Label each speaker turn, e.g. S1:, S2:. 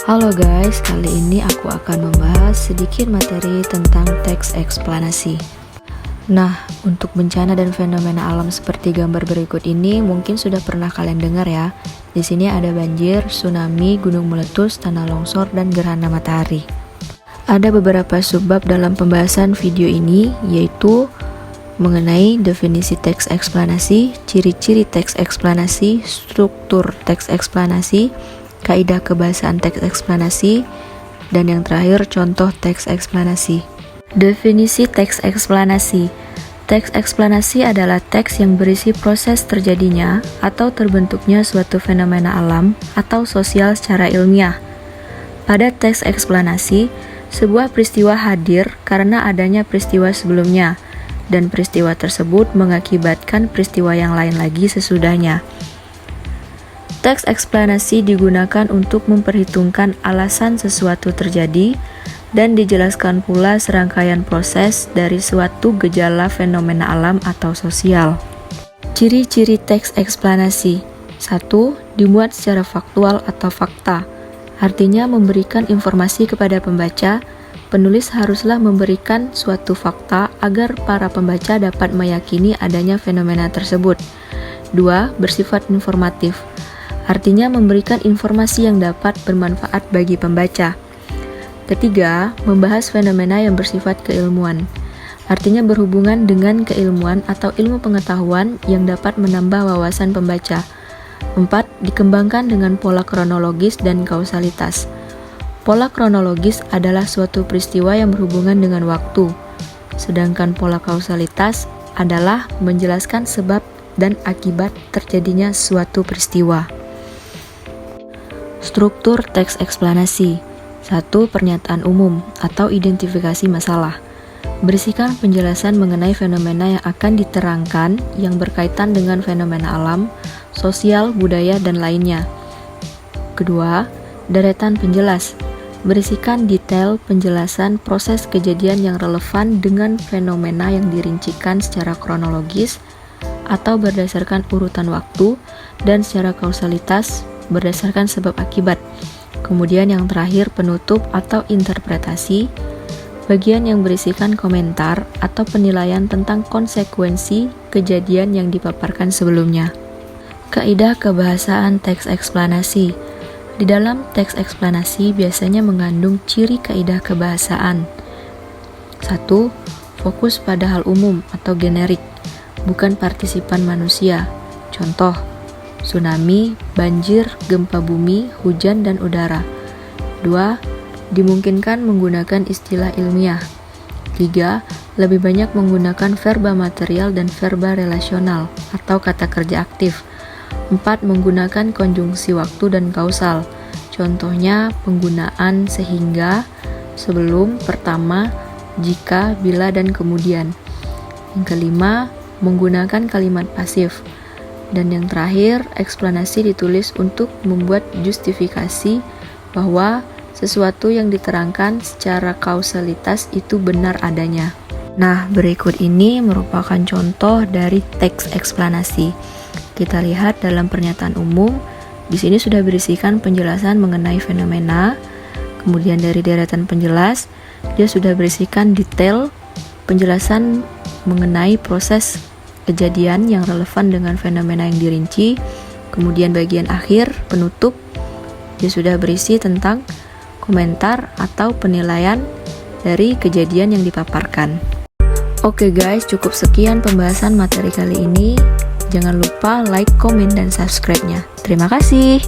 S1: Halo guys, kali ini aku akan membahas sedikit materi tentang teks eksplanasi. Nah, untuk bencana dan fenomena alam seperti gambar berikut ini mungkin sudah pernah kalian dengar ya. Di sini ada banjir, tsunami, gunung meletus, tanah longsor, dan gerhana matahari. Ada beberapa subbab dalam pembahasan video ini, yaitu mengenai definisi teks eksplanasi, ciri-ciri teks eksplanasi, struktur teks eksplanasi, kaidah kebahasaan teks eksplanasi, dan yang terakhir contoh teks eksplanasi. Definisi teks eksplanasi. Teks eksplanasi adalah teks yang berisi proses terjadinya atau terbentuknya suatu fenomena alam atau sosial secara ilmiah. Pada teks eksplanasi, sebuah peristiwa hadir karena adanya peristiwa sebelumnya, dan peristiwa tersebut mengakibatkan peristiwa yang lain lagi sesudahnya. Teks eksplanasi digunakan untuk memperhitungkan alasan sesuatu terjadi dan dijelaskan pula serangkaian proses dari suatu gejala fenomena alam atau sosial. Ciri-ciri teks eksplanasi. 1. Dimuat secara faktual atau fakta. Artinya memberikan informasi kepada pembaca. Penulis haruslah memberikan suatu fakta agar para pembaca dapat meyakini adanya fenomena tersebut. 2. Bersifat informatif. Artinya memberikan informasi yang dapat bermanfaat bagi pembaca. Ketiga, membahas fenomena yang bersifat keilmuan. Artinya berhubungan dengan keilmuan atau ilmu pengetahuan yang dapat menambah wawasan pembaca. 4. Dikembangkan dengan pola kronologis dan kausalitas. Pola kronologis adalah suatu peristiwa yang berhubungan dengan waktu, sedangkan pola kausalitas adalah menjelaskan sebab dan akibat terjadinya suatu peristiwa. Struktur teks eksplanasi. 1. Pernyataan umum atau identifikasi masalah. Berisikan penjelasan mengenai fenomena yang akan diterangkan yang berkaitan dengan fenomena alam, sosial, budaya, dan lainnya. Kedua, deretan penjelas. Berisikan detail penjelasan proses kejadian yang relevan dengan fenomena yang dirincikan secara kronologis atau berdasarkan urutan waktu dan secara kausalitas berdasarkan sebab akibat. Kemudian yang terakhir penutup atau interpretasi, bagian yang berisikan komentar atau penilaian tentang konsekuensi kejadian yang dipaparkan sebelumnya. Kaidah kebahasaan teks eksplanasi. Di dalam teks eksplanasi biasanya mengandung ciri kaidah kebahasaan. 1. Fokus pada hal umum atau generik, bukan partisipan manusia. Contoh, tsunami, banjir, gempa bumi, hujan, dan udara. 2. Dimungkinkan menggunakan istilah ilmiah. 3. Lebih banyak menggunakan verba material dan verba relasional atau kata kerja aktif. 4. Menggunakan konjungsi waktu dan kausal. Contohnya penggunaan sehingga, sebelum, pertama, jika, bila, dan kemudian. Yang kelima, menggunakan kalimat pasif. Dan yang terakhir, eksplanasi ditulis untuk membuat justifikasi bahwa sesuatu yang diterangkan secara kausalitas itu benar adanya. Nah, berikut ini merupakan contoh dari teks eksplanasi. Kita lihat dalam pernyataan umum, di sini sudah berisikan penjelasan mengenai fenomena. Kemudian dari deretan penjelas, dia sudah berisikan detail penjelasan mengenai proses kejadian yang relevan dengan fenomena yang dirinci. Kemudian bagian akhir, penutup, dia sudah berisi tentang komentar atau penilaian dari kejadian yang dipaparkan. Oke guys, cukup sekian pembahasan materi kali ini. Jangan lupa like, komen, dan subscribe-nya. Terima kasih.